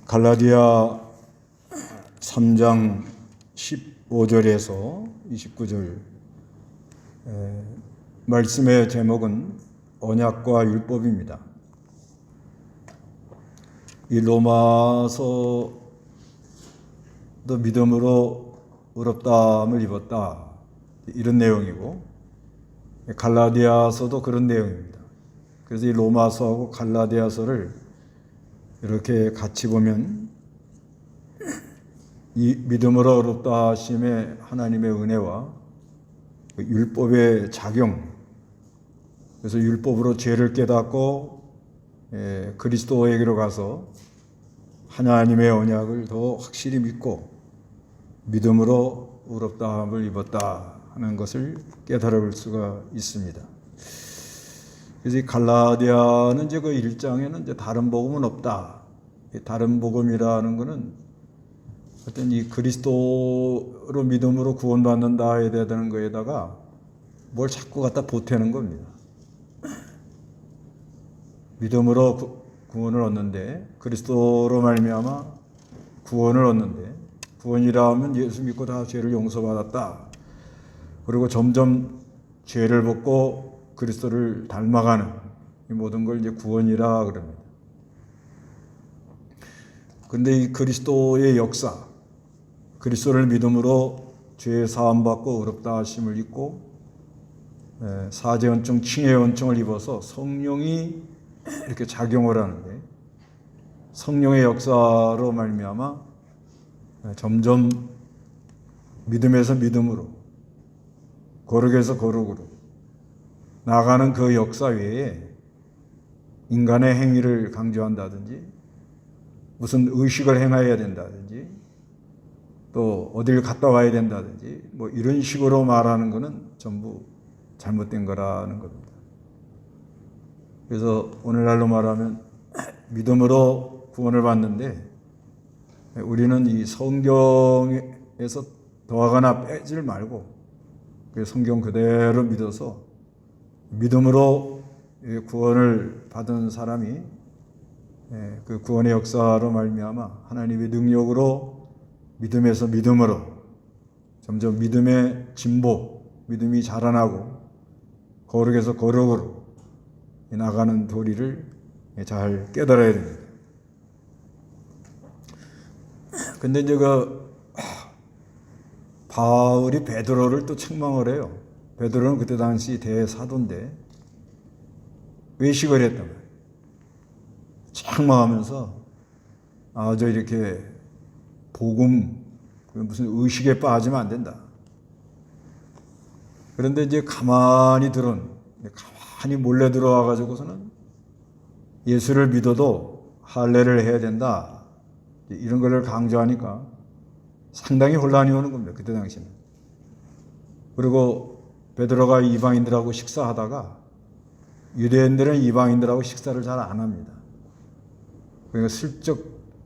갈라디아 3장 15절에서 29절 말씀의 제목은 언약과 율법입니다. 이 로마서도 믿음으로 의롭다함을 입었다 이런 내용이고, 갈라디아서도 그런 내용입니다. 그래서 이 로마서하고 갈라디아서를 이렇게 같이 보면 이 믿음으로 의롭다 하심의 하나님의 은혜와 율법의 작용, 그래서 율법으로 죄를 깨닫고 그리스도에게로 가서 하나님의 언약을 더 확실히 믿고 믿음으로 의롭다함을 입었다 하는 것을 깨달을 수가 있습니다. 그래서 이 갈라디아는 이제 그 1장에는 이제 다른 복음은 없다. 다른 복음이라는 것은 어떤 이 그리스도로 믿음으로 구원받는다에 대한 거에다가 뭘 자꾸 갖다 보태는 겁니다. 믿음으로 구원을 얻는데, 그리스도로 말미암아 구원을 얻는데, 구원이라 하면 예수 믿고 다 죄를 용서받았다. 그리고 점점 죄를 벗고 그리스도를 닮아가는 이 모든 걸 이제 구원이라 그럽니다. 그런데 이 그리스도의 역사, 그리스도를 믿음으로 죄 사함 받고 의롭다 하심을 입고 사제 언증, 칭의 언증을 입어서 성령이 이렇게 작용을 하는데, 성령의 역사로 말미암아 점점 믿음에서 믿음으로, 거룩에서 거룩으로 나가는 그 역사 외에 인간의 행위를 강조한다든지, 무슨 의식을 행해야 된다든지, 또 어딜 갔다 와야 된다든지, 뭐 이런 식으로 말하는 것은 전부 잘못된 거라는 겁니다. 그래서 오늘날로 말하면 믿음으로 구원을 받는데, 우리는 이 성경에서 더하거나 빼질 말고 그 성경 그대로 믿어서 믿음으로 구원을 받은 사람이 그 구원의 역사로 말미암아 하나님의 능력으로 믿음에서 믿음으로 점점 믿음의 진보, 믿음이 자라나고 거룩에서 거룩으로 나가는 도리를 잘 깨달아야 됩니다. 근데 이제 바울이 베드로를 또 책망을 해요. 베드로는 그때 당시 대사도인데 외식을 했단 말이에요. 책망하면서 저 이렇게 복음, 무슨 의식에 빠지면 안 된다. 그런데 이제 가만히 몰래 들어와 가지고서는 예수를 믿어도 할례를 해야 된다, 이런 걸 강조하니까 상당히 혼란이 오는 겁니다, 그때 당시는. 그리고 베드로가 이방인들하고 식사하다가 유대인들은 이방인들하고 식사를 잘 안 합니다. 그러니까 슬쩍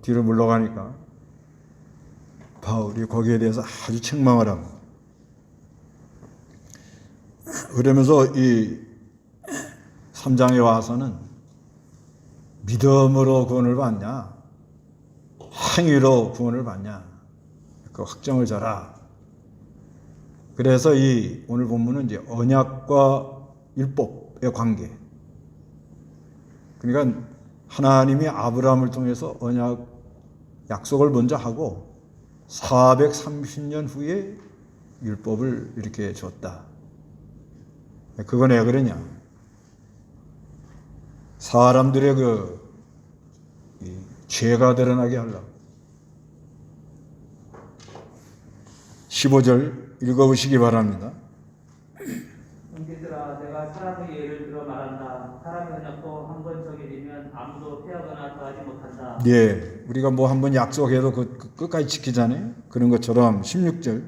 뒤로 물러가니까 바울이 거기에 대해서 아주 책망을 합니다. 그러면서 이 3장에 와서는 믿음으로 구원을 받냐, 행위로 구원을 받냐, 그 확정을 져라. 그래서 오늘 본문은 이제 언약과 율법의 관계. 그러니까 하나님이 아브라함을 통해서 언약 약속을 먼저 하고 430년 후에 율법을 이렇게 줬다. 그건 왜 그러냐? 사람들의 죄가 드러나게 하려고. 15절 읽어보시기 바랍니다. 형제들아, 내가 사람의 예를 들어 말한다. 사람의 언약도 한 번 정해지면 아무도 폐하거나 더하지 못한다. 예, 우리가 뭐 한번 약속해도 끝까지 지키잖아요. 그런 것처럼 16절.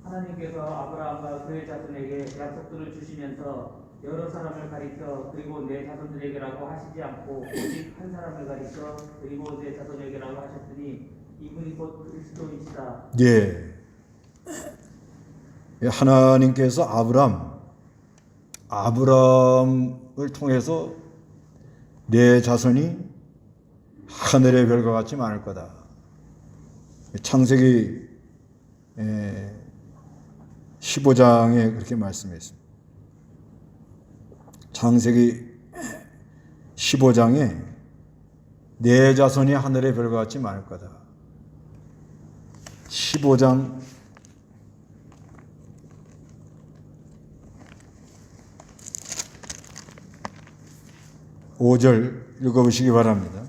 하나님께서 아브라함과 그의 자손에게 약속들을 주시면서 여러 사람을 가리켜 그리고 내 자손들에게라고 하시지 않고 오직 한 사람을 가리켜 그리고 내 자손에게라고 하셨으니 이분이 곧 그리스도이시다. 예. 하나님께서 아브라함을 통해서 내 자손이 하늘의 별과 같이 많을 거다. 창세기 15장에 그렇게 말씀했습니다. 창세기 15장에 내 자손이 하늘의 별과 같이 많을 거다. 15장 5절 읽어보시기 바랍니다.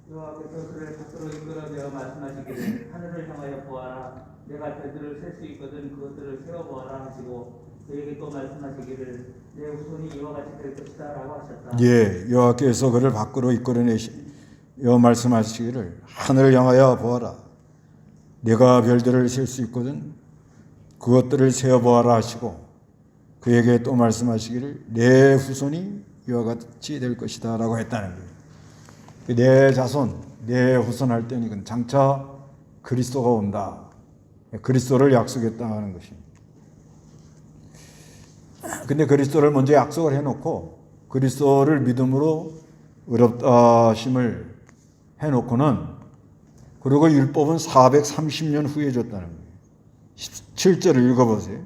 여호와께서 그를 밖으로 이끌어내어 말씀하시기를 하늘을 향하여 보아라 내가 별들을 셀 수 있거든 그것들을 세어보아라 하시고 그에게 또 말씀하시기를 내 후손이 이와 같이 될 것이다 라고 하셨다. 예, 여호와께서 그를 밖으로 이끌어내시어 말씀하시기를 하늘을 향하여 보아라 내가 별들을 셀 수 있거든 그것들을 세어보아라 하시고 그에게 또 말씀하시기를 내 후손이 이와 같이 될 것이다 라고 했다는 거예요. 내 자손, 내 후손 할 때는 이건 장차 그리스도가 온다. 그리스도를 약속했다는 것입니다. 근데 그리스도를 먼저 약속을 해놓고 그리스도를 믿음으로 의롭다 하심을 해놓고는 그리고 율법은 430년 후에 줬다는 거예요. 17절을 읽어보세요.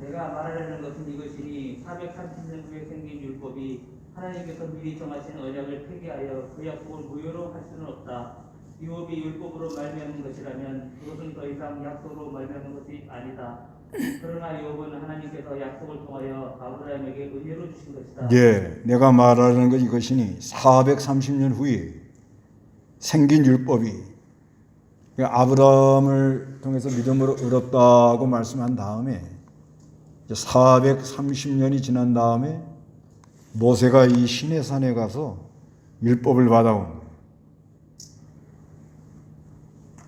내가 말하려는 것은 이것이니 430년 후에 생긴 율법이 하나님께서 미리 정하신 언약을 폐기하여 그 약속을 무효로 할 수는 없다. 율법이 율법으로 말미암은 것이라면 그것은 더 이상 약속으로 말미암은 것이 아니다. 그러나 율법은 하나님께서 약속을 통하여 아브라함에게 은혜로 주신 것이다. 예, 내가 말하는 것 이것이니 430년 후에 생긴 율법이 아브라함을 통해서 믿음으로 의롭다고 말씀한 다음에 430년이 지난 다음에 모세가 이 시내산에 가서 율법을 받아온 거예요.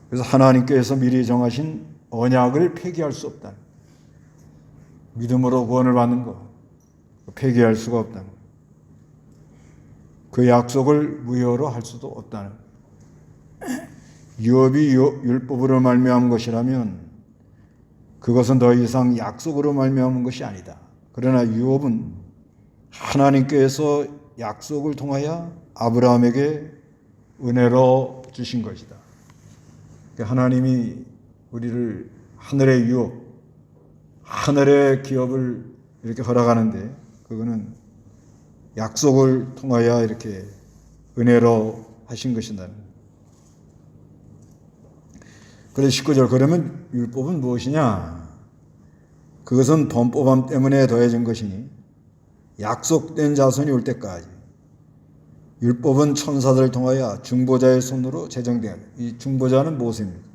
그래서 하나님께서 미리 정하신 언약을 폐기할 수 없다. 믿음으로 구원을 받는 것 폐기할 수가 없다. 그 약속을 무효로 할 수도 없다는 거예요. 율법이 율법으로 말미암은 것이라면 그것은 더 이상 약속으로 말미암은 것이 아니다. 그러나 율법은 하나님께서 약속을 통하여 아브라함에게 은혜로 주신 것이다. 하나님이 우리를 하늘의 유업, 하늘의 기업을 이렇게 허락하는데 그거는 약속을 통하여 이렇게 은혜로 하신 것이다. 그래서 19절 그러면 율법은 무엇이냐? 그것은 범법함 때문에 더해진 것이니 약속된 자손이 올 때까지 율법은 천사들을 통하여 중보자의 손으로 제정되었다. 이 중보자는 모세입니다.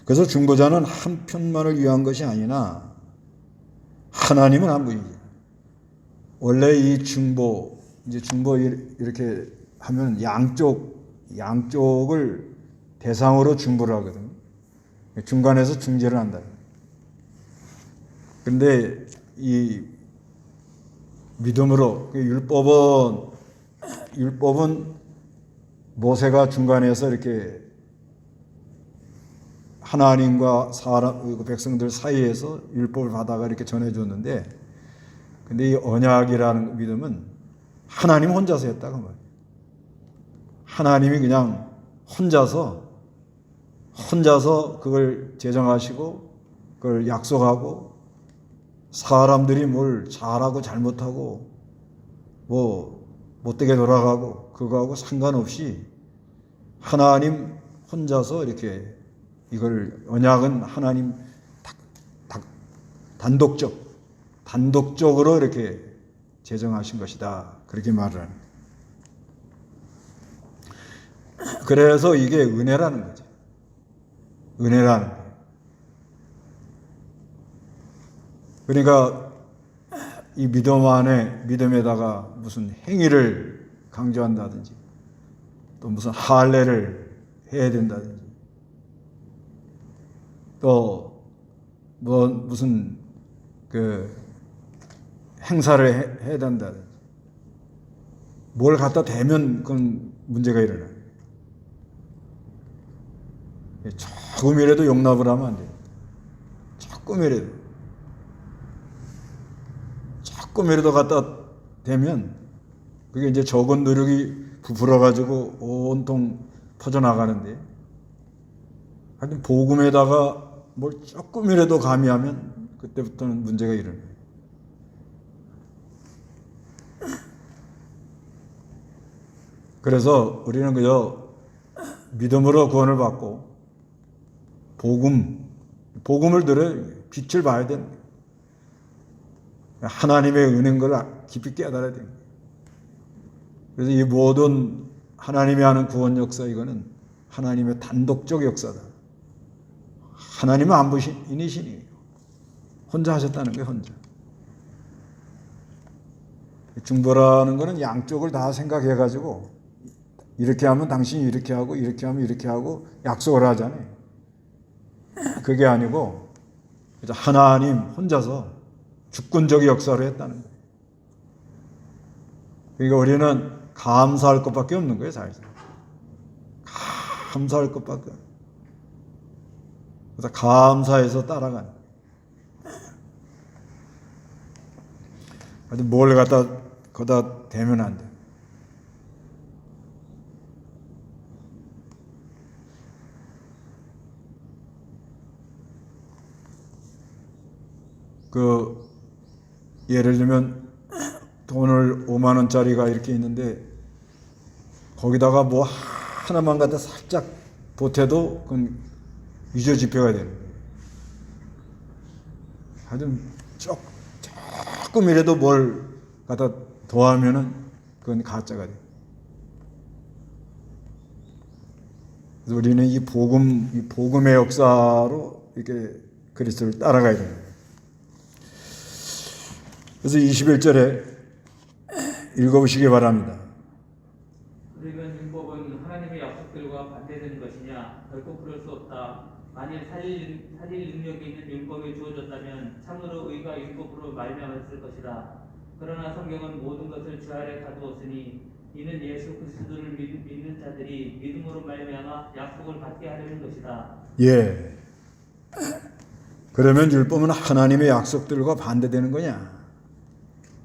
그래서 중보자는 한 편만을 위한 것이 아니나 하나님은 한 분이죠. 원래 이 중보 이렇게 하면 양쪽을 대상으로 중보를 하거든요. 중간에서 중재를 한다. 그런데 이 믿음으로 율법은 모세가 중간에서 이렇게 하나님과 사람 백성들 사이에서 율법을 받아가 이렇게 전해줬는데, 근데 이 언약이라는 믿음은 하나님 혼자서 했다고 말이에요. 하나님이 그냥 혼자서 그걸 제정하시고 그걸 약속하고 사람들이 뭘 잘하고 잘못하고 뭐 못되게 돌아가고 그거하고 상관없이 하나님 혼자서 이렇게 이걸 언약은 하나님 단독적으로 이렇게 제정하신 것이다. 그렇게 말을 합니다. 그래서 이게 은혜라는 거죠. 은혜라는 거예요. 그러니까 이 믿음에다가 무슨 행위를 강조한다든지 또 무슨 할례를 해야 된다든지 또 뭐 무슨 그 행사를 해야 된다든지 뭘 갖다 대면 그건 문제가 일어나요. 조금이라도 용납을 하면 안 돼요. 조금이라도 갖다 대면 그게 이제 적은 노력이 부풀어가지고 온통 퍼져나가는데, 하여튼 복음에다가 뭘 조금이라도 가미하면 그때부터는 문제가 일어나요. 그래서 우리는 그저 믿음으로 구원을 받고 복음을 들어야 빛을 봐야 되는 거예요. 하나님의 은혜인 걸 깊이 깨달아야 됩니다. 그래서 이 모든 하나님이 하는 구원 역사, 이거는 하나님의 단독적 역사다. 하나님은 안 보시니 신이에요. 혼자 하셨다는 거예요, 혼자. 중보라는 거는 양쪽을 다 생각해가지고 이렇게 하면 당신이 이렇게 하고 이렇게 하면 이렇게 하고 약속을 하잖아요. 그게 아니고 하나님 혼자서 주권적 역사를 했다는 거예요. 그러니까 우리는 감사할 것밖에 없는 거예요, 사실상. 감사할 것밖에 없는 거예요. 그래서 감사해서 따라가는 거예요. 뭘 거다 대면 안 돼요. 예를 들면 돈을 5만 원짜리가 이렇게 있는데 거기다가 뭐 하나만 갖다 살짝 보태도 그건 위조 지폐가 되는 거예요. 하여튼 조금이라도 뭘 갖다 더하면은 그건 가짜가 돼요. 그래서 우리는 이 복음의 역사로 이렇게 그리스도를 따라가야 됩니다. 그래서 21절에 읽어보시기 바랍니다. 그러면 율법은 하나님의 약속들과 반대되는 것이냐? 결코 그럴 수 없다. 만일 살릴 능력이 있는 율법이 주어졌다면 참으로 의가 율법으로 말미암았을 것이다. 그러나 성경은 모든 것을 주 아래 가두었으니 이는 예수 그리스도를 믿는 자들이 믿음으로 말미암아 약속을 받게 하려는 것이다. 예. 그러면 율법은 하나님의 약속들과 반대되는 거냐?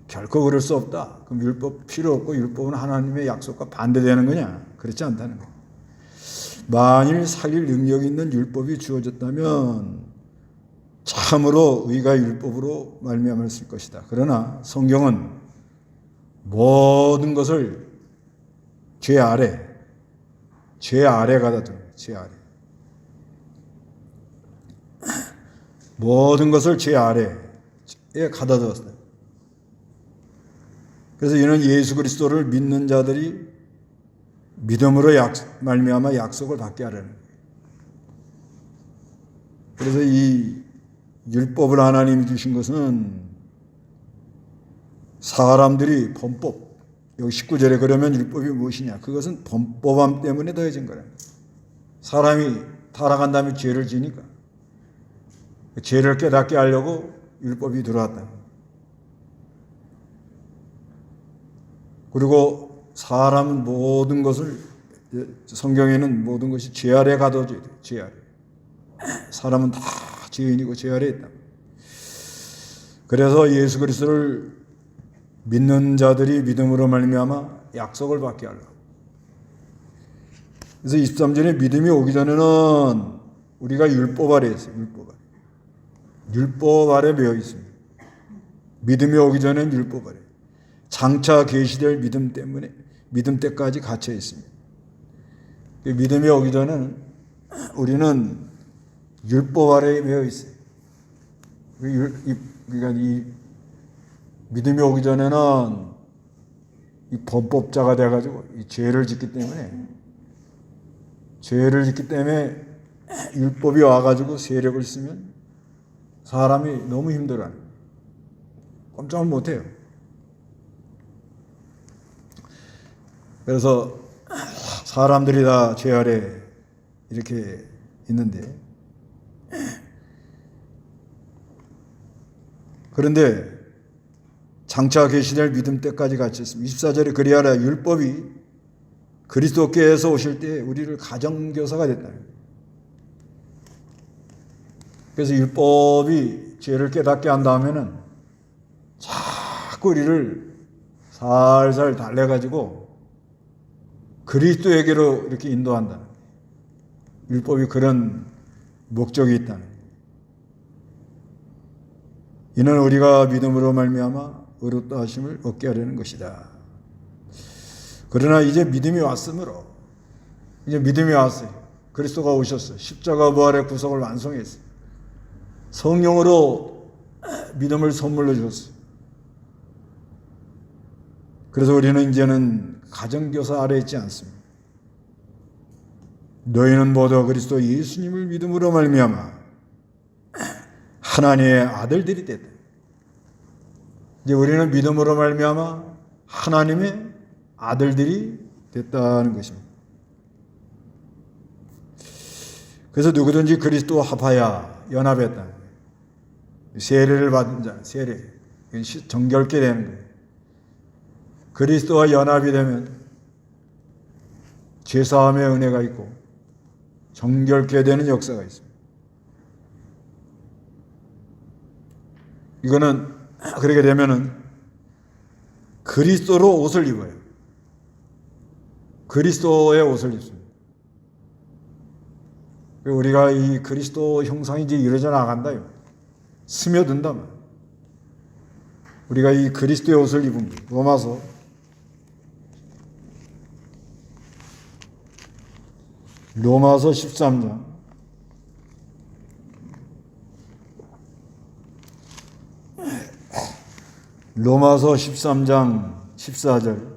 결코 그럴 수 없다. 그럼 율법 필요 없고 율법은 하나님의 약속과 반대되는 거냐? 그렇지 않다는 거예요. 만일 살릴 능력이 있는 율법이 주어졌다면 참으로 의가 율법으로 말미암았을 것이다. 그러나 성경은 모든 것을 죄 아래 가다 둡니다. 죄 아래. 모든 것을 죄 아래에 가다 두었어요. 그래서 이는 예수 그리스도를 믿는 자들이 믿음으로 말미암아 약속을 받게 하려는 거예요. 그래서 이 율법을 하나님이 주신 것은 사람들이 범법, 여기 19절에 그러면 율법이 무엇이냐? 그것은 범법함 때문에 더해진 거라는 거예요. 사람이 타락한 다음에 죄를 지니까 죄를 깨닫게 하려고 율법이 들어왔다. 그리고 사람은 모든 것을, 성경에는 모든 것이 죄 아래 가둬져야 돼요. 죄 아래. 사람은 다 죄인이고 죄 아래에 있다. 그래서 예수 그리스도를 믿는 자들이 믿음으로 말미암아 약속을 받게 하려고. 그래서 23절에 믿음이 오기 전에는 우리가 율법 아래에 있어요. 율법 아래 매여 있습니다. 믿음이 오기 전에는 율법 아래. 장차 계시될 믿음 때까지 갇혀 있습니다. 믿음이 오기 전에는 우리는 율법 아래에 매여 있어요. 그러니까 이 믿음이 오기 전에는 이 범법자가 돼가지고 이 죄를 짓기 때문에 율법이 와가지고 세력을 쓰면 사람이 너무 힘들어요. 꼼짝을 못해요. 그래서 사람들이 다 죄 아래 이렇게 있는데, 그런데 장차 계시될 믿음 때까지 같이 있습니다. 24절에 그리하라 율법이 그리스도께서 오실 때 우리를 가정교사가 됐다. 그래서 율법이 죄를 깨닫게 한 다음에는 자꾸 우리를 살살 달래가지고 그리스도에게로 이렇게 인도한다. 율법이 그런 목적이 있다는 거예요. 이는 우리가 믿음으로 말미암아 의롭다 하심을 얻게 하려는 것이다. 그러나 이제 믿음이 왔으므로, 이제 믿음이 왔어요. 그리스도가 오셨어요. 십자가 부활의 구속을 완성했어요. 성령으로 믿음을 선물로 줬어요. 그래서 우리는 이제는 가정교사 아래 있지 않습니다. 너희는 모두 그리스도 예수님을 믿음으로 말미암아 하나님의 아들들이 됐다. 이제 우리는 믿음으로 말미암아 하나님의 아들들이 됐다는 것입니다. 그래서 누구든지 그리스도와 합하여 연합했다. 세례를 받은 자, 세례, 정결케 되는 거예요. 그리스도와 연합이 되면 죄사함의 은혜가 있고 정결케 되는 역사가 있습니다. 이거는 그렇게 되면은 그리스도로 옷을 입어요. 그리스도의 옷을 입습니다. 우리가 이 그리스도 형상이 이제 이루어져 나간다요. 스며든다. 우리가 이 그리스도의 옷을 입은 거예요. 로마서 13장 로마서 13장 14절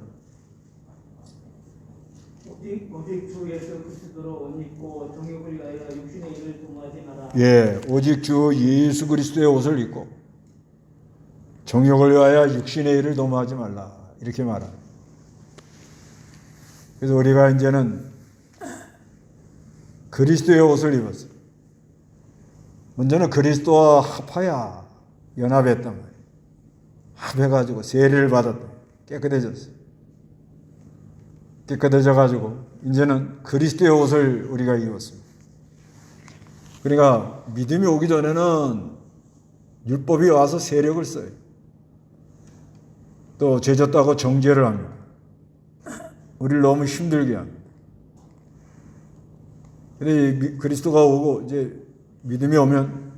오직 주 예수 그리스도로 옷 입고 정욕을 위하여 육신의 일을 도모하지 마라. 예, 오직 주 예수 그리스도의 옷을 입고 정욕을 위하여 육신의 일을 도모하지 말라. 이렇게 말합니다. 그래서 우리가 이제는 그리스도의 옷을 입었어요. 먼저는 그리스도와 합하여 연합했단 말이에요. 합해가지고 세례를 받았다. 깨끗해졌어요. 깨끗해져가지고 이제는 그리스도의 옷을 우리가 입었습니다. 그러니까 믿음이 오기 전에는 율법이 와서 세력을 써요. 또 죄졌다고 정죄를 합니다. 우리를 너무 힘들게 합니다. 근데 그리스도가 오고 이제 믿음이 오면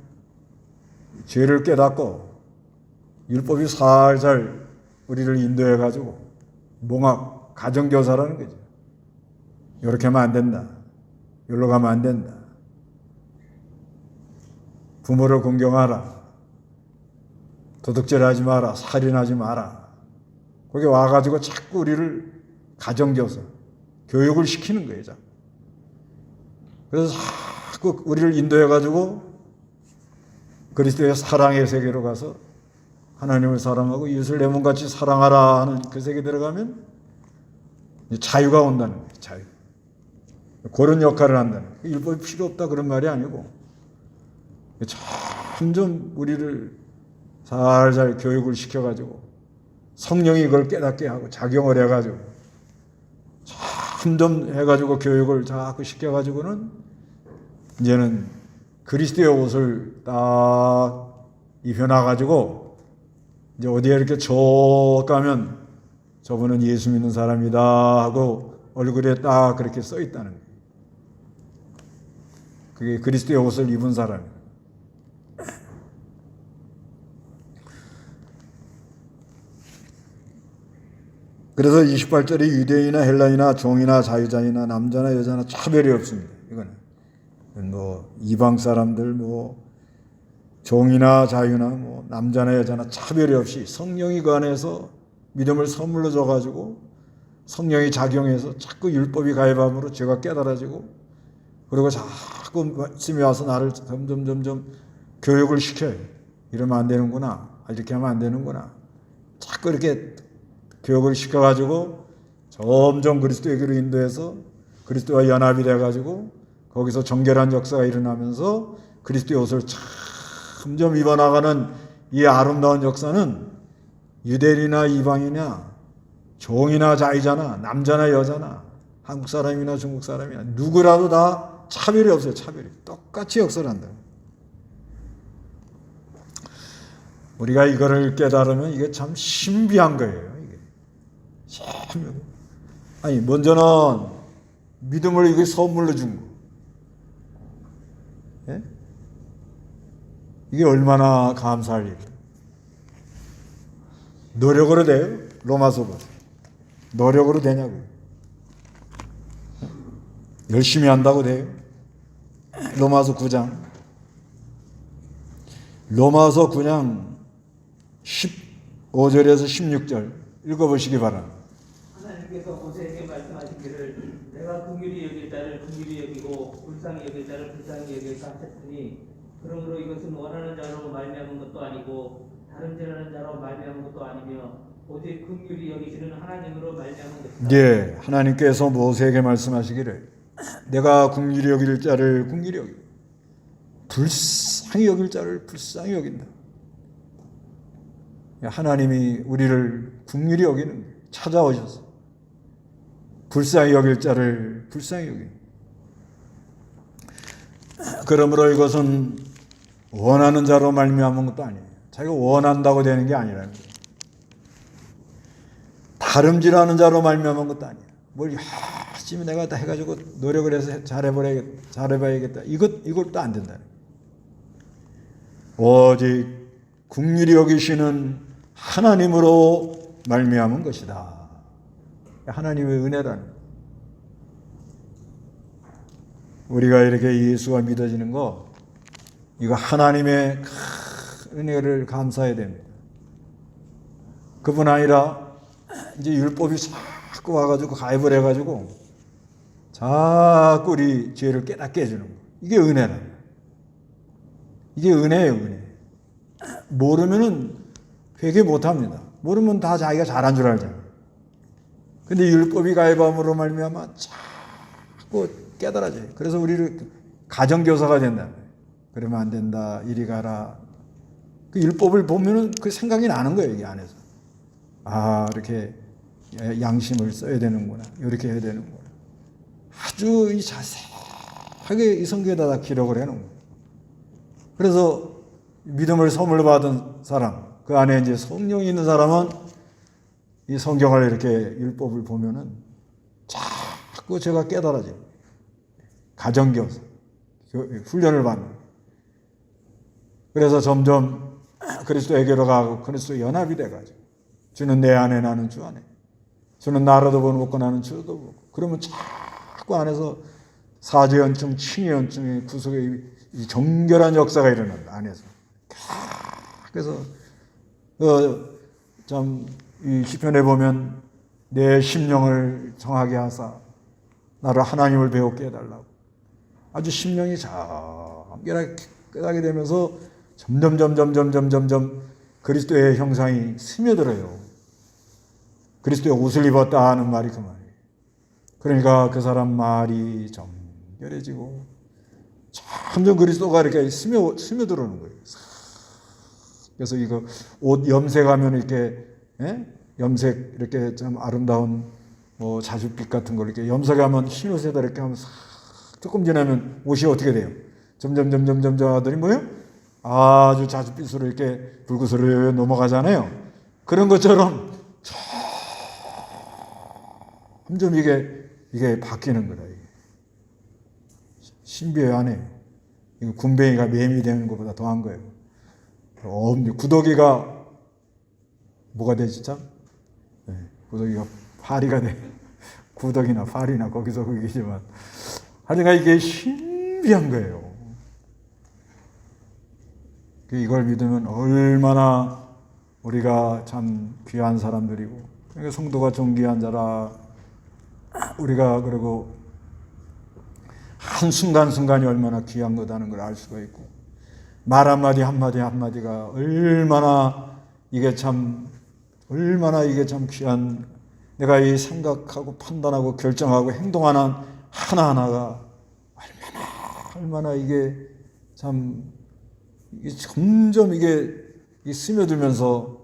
죄를 깨닫고 율법이 살살 우리를 인도해가지고 몽학, 가정교사라는 거죠. 이렇게 하면 안 된다. 여기로 가면 안 된다. 부모를 공경하라. 도둑질하지 마라. 살인하지 마라. 거기 와가지고 자꾸 우리를 가정교사, 교육을 시키는 거예요. 자꾸. 그래서 자꾸 우리를 인도해가지고 그리스도의 사랑의 세계로 가서 하나님을 사랑하고 이웃을 내 몸같이 사랑하라 하는 그 세계에 들어가면 자유가 온다는 거예요. 자유. 그런 역할을 한다는 거예요. 율법이 필요 없다 그런 말이 아니고 점점 우리를 살살 교육을 시켜가지고 성령이 그걸 깨닫게 하고 작용을 해가지고 점점 해가지고 교육을 자꾸 시켜가지고는 이제는 그리스도의 옷을 딱 입혀놔가지고 이제 어디에 이렇게 저 가면 저분은 예수 믿는 사람이다 하고 얼굴에 딱 그렇게 써 있다는 거예요. 그게 그리스도의 옷을 입은 사람이에요. 그래서 28절에 유대인이나 헬라인이나 종이나 자유자이나 남자나 여자나 차별이 없습니다. 이거는 뭐 이방 사람들 뭐 종이나 자유나 뭐 남자나 여자나 차별이 없이 성령이 그 안에서 믿음을 선물로 줘가지고 성령이 작용해서 자꾸 율법이 가해함으로 죄가 깨달아지고 그리고 자꾸 말씀이 와서 나를 점점 교육을 시켜요. 이러면 안 되는구나. 이렇게 하면 안 되는구나. 자꾸 이렇게 교육을 시켜가지고 점점 그리스도에게로 인도해서 그리스도와 연합이 돼가지고 거기서 정결한 역사가 일어나면서 그리스도의 옷을 점점 입어나가는 이 아름다운 역사는 유대인이나 이방이나 종이나 자유자나 남자나 여자나 한국 사람이나 중국 사람이나 누구라도 다 차별이 없어요. 차별이. 똑같이 역사를 한다. 우리가 이거를 깨달으면 이게 참 신비한 거예요. 이게. 신명해. 아니 먼저는 믿음을 이게 선물로 준 거. 예? 이게 얼마나 감사할 일이에요. 노력으로 돼요? 로마서 보세요. 노력으로 되냐고요. 열심히 한다고 돼요? 로마서 9장. 로마서 9장 15절에서 16절 읽어보시기 바랍니다. 하나님께서 모세에게 말씀하시기를 내가 긍휼히 여길 자를 긍휼히 여기고 불쌍히 여길 자를 불쌍히 여길까 하셨으니 그러므로 이것은 원하는 자로 말미암은 것도 아니고 다름질하는 자로 말미암은 것도 아니며 오직 긍휼히 여기시는 하나님으로 말미암은 것이다. 예, 하나님께서 모세에게 말씀하시기를 내가 긍휼히 여길 자를 긍휼히 여기고 불쌍히 여길 자를 불쌍히 여긴다. 하나님이 우리를 긍휼히 여기는 찾아오셔서 불쌍히 여길 자를 불쌍히 여기는. 그러므로 이것은 원하는 자로 말미암은 것도 아니에요. 자기가 원한다고 되는 게 아니라는 거예요. 다름질하는 자로 말미암은 것도 아니에요. 뭘 열심히 내가 다 해가지고 노력을 해서 잘해봐야겠다. 이것도 안 된다. 오직 긍휼히 여기시는 하나님으로 말미암은 것이다. 하나님의 은혜라는 거예요. 우리가 이렇게 예수가 믿어지는 거 이거 하나님의 큰 은혜를 감사해야 됩니다. 그뿐 아니라 이제 율법이 자꾸 와가지고 가입을 해가지고 자꾸 우리 죄를 깨닫게 해주는 거. 이게 은혜라. 이게 은혜예요, 은혜. 모르면은 회개 못합니다. 모르면 다 자기가 잘한 줄 알잖아요. 근데 율법이 가입함으로 말미암아 자꾸 깨달아져요. 그래서 우리를 가정교사가 된다. 그러면 안 된다. 이리 가라. 그 율법을 보면은 그 생각이 나는 거예요, 이게 안에서. 아, 이렇게 양심을 써야 되는구나. 이렇게 해야 되는구나. 아주 이 자세하게 이 성경에다 다 기록을 해놓은 거예요. 그래서 믿음을 선물로 받은 사람, 그 안에 이제 성령이 있는 사람은 이 성경을 이렇게 율법을 보면은 자꾸 제가 깨달아져요. 가정교사, 훈련을 받는. 그래서 점점 그리스도에게로 가고 그리스도 연합이 돼가지고 주는 내 안에 나는 주 안에 주는 나라도 보고 나는 주도 보고 그러면 자꾸 안에서 사제연증, 친위연증의 구속의 이 정결한 역사가 일어난다 안에서. 그래서 참 이 시편에 보면 내 심령을 정하게 하사 나를 하나님을 배우게 해달라고 아주 심령이 정결하게 깨닫게 되면서 점점 그리스도의 형상이 스며들어요. 그리스도의 옷을 입었다 하는 말이 그 말이에요. 그러니까 그 사람 말이 정결해지고 점점 그리스도가 이렇게 스며들어오는 거예요. 그래서 이거 옷 염색하면 이렇게 염색 이렇게 좀 아름다운 뭐 자줏빛 같은 걸 이렇게 염색하면 흰 옷에다 이렇게 하면 조금 지나면 옷이 어떻게 돼요? 점점 하더니 뭐예요? 아주 자줏빛으로 이렇게 붉은으로 넘어가잖아요. 그런 것처럼 점점 이게 바뀌는 거다. 이게. 신비해요, 안 해요? 이거 군뱅이가 매미 되는 것보다 더한 거예요. 구더기가 뭐가 되지 참? 네, 구더기가 파리가 돼. 구더기나 파리나 거기서 거기지만 하여간 이게 신비한 거예요. 이걸 믿으면 얼마나 우리가 참 귀한 사람들이고 그러니까 성도가 존귀한 자라 우리가 그리고 한순간순간이 얼마나 귀한 거다는 걸 알 수가 있고 말 한마디가 얼마나 이게 참 귀한 내가 이 생각하고 판단하고 결정하고 행동하는 하나하나가 얼마나 이게 참 이게 점점 이게 스며들면서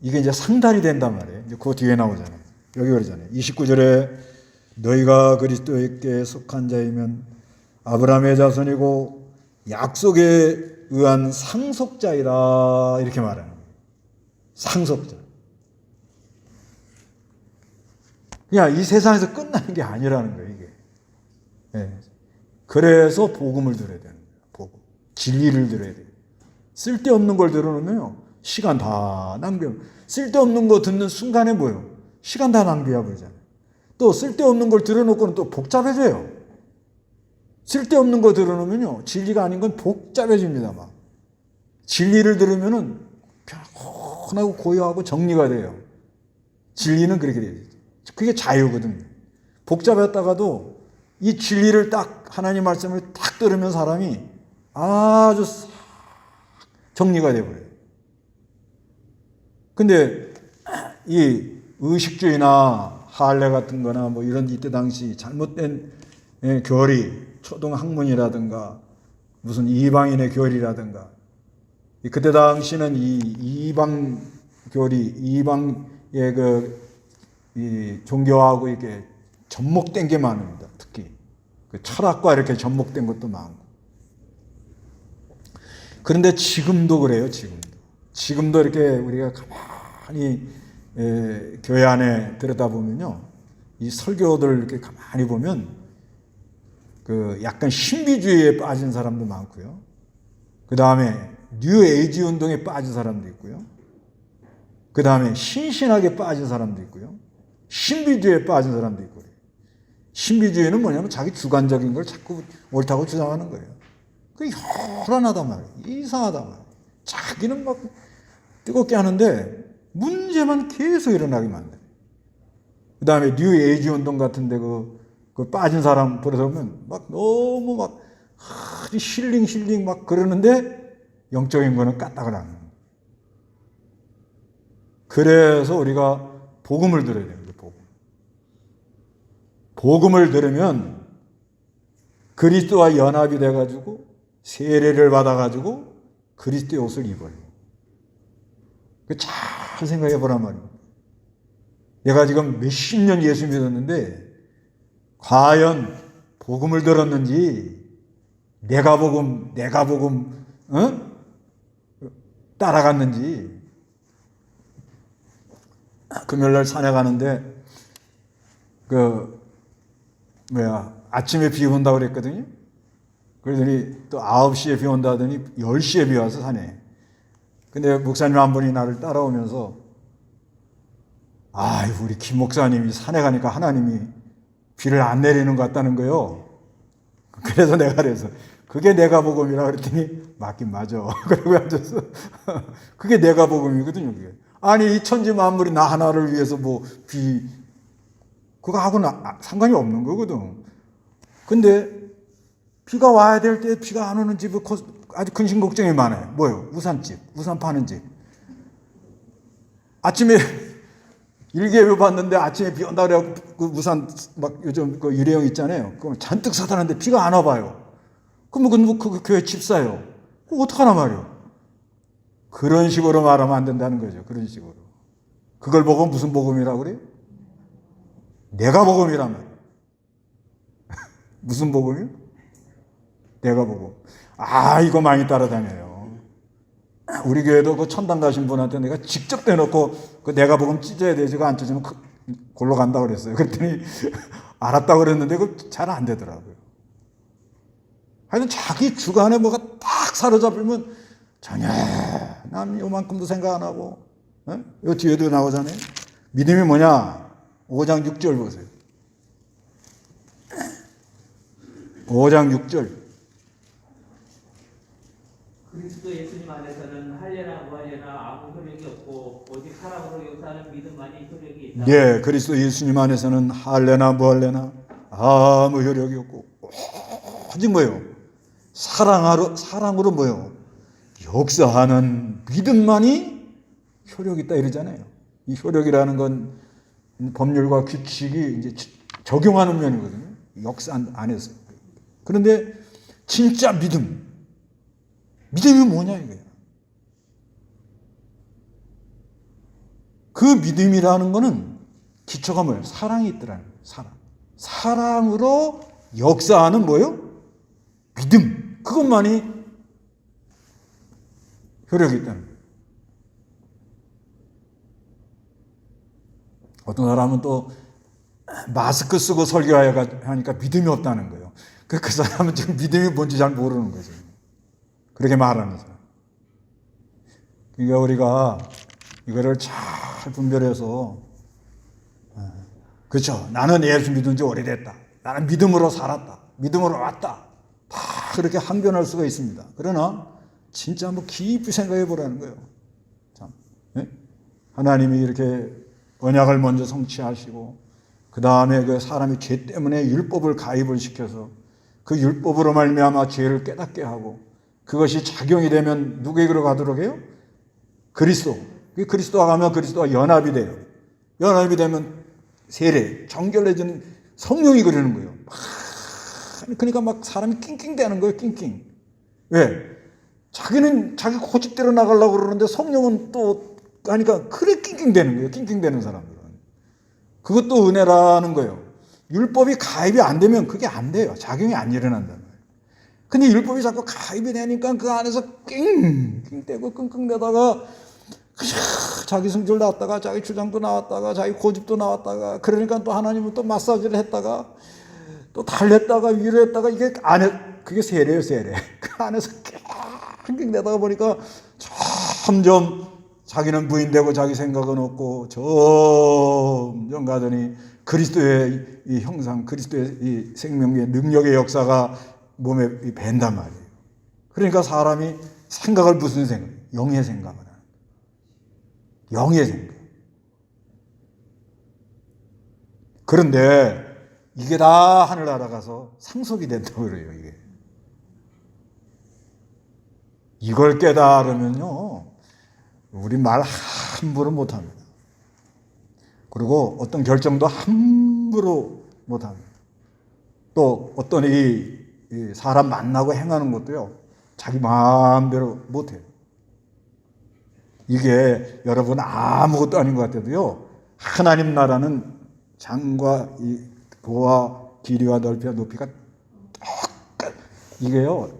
이게 이제 상달이 된단 말이에요. 이제 그 뒤에 나오잖아요. 여기 그러잖아요. 29절에 너희가 그리스도에게 속한 자이면 아브라함의 자손이고 약속에 의한 상속자이다 이렇게 말하는 거예요. 상속자. 그냥 이 세상에서 끝나는 게 아니라는 거예요, 이게. 예. 그래서 복음을 들어야 되는 거예요. 복음. 진리를 들어야 돼요. 쓸데없는 걸 들어놓으면요, 시간 다 낭비해요. 쓸데없는 거 듣는 순간에 뭐예요? 시간 다 낭비해 버리잖아요. 또 쓸데없는 걸 들어놓고는 또 복잡해져요. 쓸데없는 거 들어놓으면요, 진리가 아닌 건 복잡해집니다, 막. 진리를 들으면은 편하고 고요하고 정리가 돼요. 진리는 그렇게 돼요. 그게 자유거든요. 복잡했다가도 이 진리를 딱, 하나님 말씀을 딱 들으면 사람이 아주 싹 정리가 돼버려요. 근데 이 의식주의나 할례 같은 거나 뭐 이런 이때 당시 잘못된 교리, 초등 학문이라든가 무슨 이방인의 교리라든가, 그때 당시는 이 이방 교리, 이방의 이 종교하고 이렇게 접목된 게 많습니다. 특히 그 철학과 이렇게 접목된 것도 많고. 그런데 지금도 그래요. 지금도 이렇게 우리가 가만히 교회 안에 들여다보면요, 이 설교들 이렇게 가만히 보면 그 약간 신비주의에 빠진 사람도 많고요. 그 다음에 뉴 에이지 운동에 빠진 사람도 있고요. 그 다음에 신신하게 빠진 사람도 있고요. 신비주의에 빠진 사람도 있고. 신비주의는 뭐냐면 자기 주관적인 걸 자꾸 옳다고 주장하는 거예요. 그게 현란하단 말이에요. 이상하단 말이에요. 자기는 막 뜨겁게 하는데 문제만 계속 일어나게 만들어요. 그 다음에 뉴 에이지 운동 같은데 그 빠진 사람 보러서면 막 너무 막 힐링 막 그러는데 영적인 거는 까딱을 안 해요. 그래서 우리가 복음을 들어야 됩니다. 복음을 들으면 그리스도와 연합이 돼가지고 세례를 받아가지고 그리스도의 옷을 입어요. 잘 생각해 보란 말이에요. 내가 지금 몇십 년 예수 믿었는데 과연 복음을 들었는지 내가 복음 따라갔는지. 금요일날 산에 가는데 아침에 비 온다고 그랬거든요. 그러더니 또 9시에 비 온다 하더니 10시에 비 와서 산에. 근데 목사님 한 분이 나를 따라오면서, 우리 김 목사님이 산에 가니까 하나님이 비를 안 내리는 것 같다는 거예요. 그래서 내가 그래서 그게 내가 복음이라 그랬더니 맞긴 맞아. 그러고 앉았어. 그게 내가 복음이거든요. 그게. 아니 이 천지 만물이 나 하나를 위해서 뭐 그거하고는 상관이 없는 거거든. 근데 비가 와야 될 때 비가 안 오는 집은 아주 근심 걱정이 많아요. 뭐요? 우산집, 우산 파는 집. 아침에 일기예보 봤는데 아침에 비 온다 그래갖고 그 우산 막 요즘 그 일회용 있잖아요. 그거 잔뜩 사다 놨는데 비가 안 와봐요. 그러면 그 교회 집사요. 그거 어떡하나 말이요. 그런 식으로 말하면 안 된다는 거죠. 그런 식으로. 그걸 보고 무슨 복음이라고 그래요? 내가 복음이라면. 무슨 복음이요? 내가 복음. 이거 많이 따라다녀요. 우리 교회도 그 천당 가신 분한테 내가 직접 대놓고 그 내가 복음 찢어야 되지, 그거 안 찢으면 골로 간다고 그랬어요. 그랬더니 알았다고 그랬는데 그거 잘 안 되더라고요. 하여튼 자기 주관에 뭐가 딱 사로잡히면 전혀 난 요만큼도 생각 안 하고. 요 뒤에도 나오잖아요. 믿음이 뭐냐? 5장 6절 보세요. 5장 6절. 그리스도 예수님 안에서는 할례나 무할례나 아무 효력이 없고 오직 사랑으로 역사하는 믿음만이 효력이 있다. 예, 그리스도 예수님 안에서는 할례나 무할례나 아무 효력이 없고 오직 뭐예요? 사랑으로 뭐예요? 역사하는 믿음만이 효력이 있다 이러잖아요. 이 효력이라는 건 법률과 규칙이 이제 적용하는 면이거든요. 역사 안에서. 그런데 진짜 믿음이 뭐냐 이거예요. 그 믿음이라는 거는 기초가 뭐예요? 사랑이 있더라는 거예요. 사랑으로 역사하는 뭐예요? 믿음. 그것만이 효력이 있다는 거예요. 어떤 사람은 또 마스크 쓰고 설교하니까 믿음이 없다는 거예요. 그 사람은 지금 믿음이 뭔지 잘 모르는 거죠. 그렇게 말하는 사람. 그러니까 우리가 이거를 잘 분별해서, 그렇죠. 나는 예수 믿은 지 오래됐다. 나는 믿음으로 살았다. 믿음으로 왔다. 다 그렇게 항변할 수가 있습니다. 그러나 진짜 한번 깊이 생각해 보라는 거예요. 참, 예? 하나님이 이렇게 언약을 먼저 성취하시고 그 다음에 그 사람이 죄 때문에 율법을 가입을 시켜서 그 율법으로 말미암아 죄를 깨닫게 하고 그것이 작용이 되면 누구에게로 가도록 해요? 그리스도. 그리스도와 가면 그리스도와 연합이 돼요. 연합이 되면 세례, 정결해지는 성령이 그러는 거예요. 그러니까 막 사람이 낑낑대는 거예요. 낑낑. 왜? 자기는 자기 고집대로 나가려고 그러는데 성령은 또 하니까 그래 낑낑대는 거예요. 낑낑대는 사람들은. 그것도 은혜라는 거예요. 율법이 가입이 안 되면 그게 안 돼요. 작용이 안 일어난다는 거예요. 근데 율법이 자꾸 가입이 되니까 그 안에서 낑낑대고 끙끙대다가 자기 성질 나왔다가 자기 주장도 나왔다가 자기 고집도 나왔다가 그러니까 또 하나님은 또 마사지를 했다가 또 달랬다가 위로했다가 이게 안에 그게 세례예요. 세례. 그 안에서 낑낑대다가 보니까 점점 자기는 부인되고 자기 생각은 없고 점점 가더니 그리스도의 이 형상, 그리스도의 이 생명의 능력의 역사가 몸에 밴단 말이에요. 그러니까 사람이 생각을 무슨 생각? 영의 생각을 하는 거예요. 영의 생각. 그런데 이게 다 하늘 날아가서 상속이 된다고 그래요. 이걸 깨달으면요 우리 말 함부로 못합니다. 그리고 어떤 결정도 함부로 못합니다. 또 어떤 이 사람 만나고 행하는 것도요 자기 마음대로 못해요. 이게 여러분 아무것도 아닌 것 같아도요 하나님 나라는 장과 이 도와 길이와 넓이와 높이가 이게요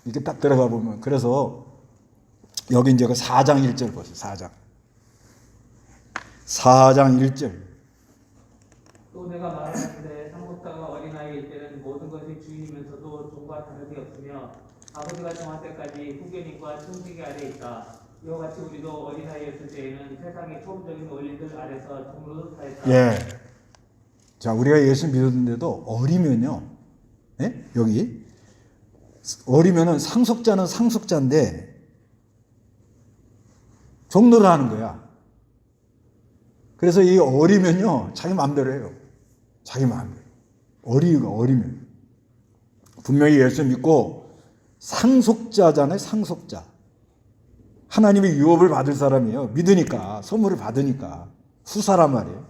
이게 딱 들어가 보면 그래서 여기 이제 그 4장 1절 보세요. 4장 1절. 또 내가 말하는데 상속자가 어린아이일 때는 모든 것이 주인이면서도 종과 다름이 없으며 아버지가 정할 때까지 후견인과 청지기 아래에 있다. 이와 같이 우리도 어린아이였을 때에는 세상의 초음적인 원리들 아래서 종으로 살았다. 예. 자, 우리가 예수 믿었는데도 어리면요. 예? 여기 어리면은 상속자는 상속자인데 종노를 하는 거야. 그래서 이 어리면요 자기 마음대로 해요. 자기 마음대로. 어리면 분명히 예수 믿고 상속자잖아요. 상속자. 하나님의 유업을 받을 사람이에요. 믿으니까 선물을 받으니까 후사란 말이에요.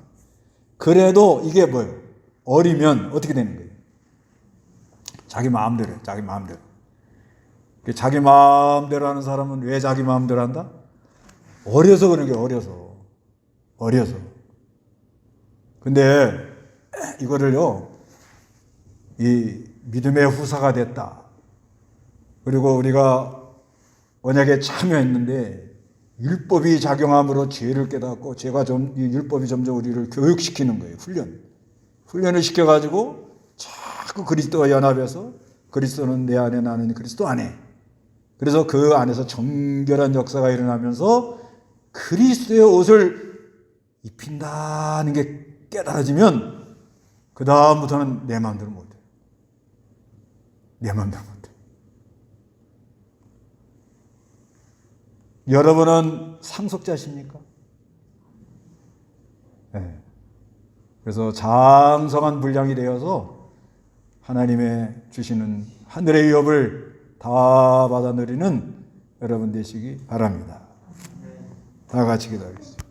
그래도 이게 뭐예요? 어리면 어떻게 되는 거예요? 자기 마음대로 해요. 자기 마음대로. 자기 마음대로 하는 사람은 왜 자기 마음대로 한다? 어려서 그런 게 어려서. 근데 이거를요, 이 믿음의 후사가 됐다. 그리고 우리가 언약에 참여했는데 율법이 작용함으로 죄를 깨닫고 이 율법이 점점 우리를 교육시키는 거예요. 훈련을 시켜가지고 자꾸 그리스도와 연합해서 그리스도는 내 안에 나는 그리스도 안에. 그래서 그 안에서 정결한 역사가 일어나면서 그리스도의 옷을 입힌다는 게 깨달아지면 그 다음부터는 내 마음대로 못해. 내 마음대로 못해. 여러분은 상속자십니까? 네. 그래서 장성한 분량이 되어서 하나님의 주시는 하늘의 유업을 다 받아 누리는 여러분 되시기 바랍니다. 다 같이 기도하겠습니다.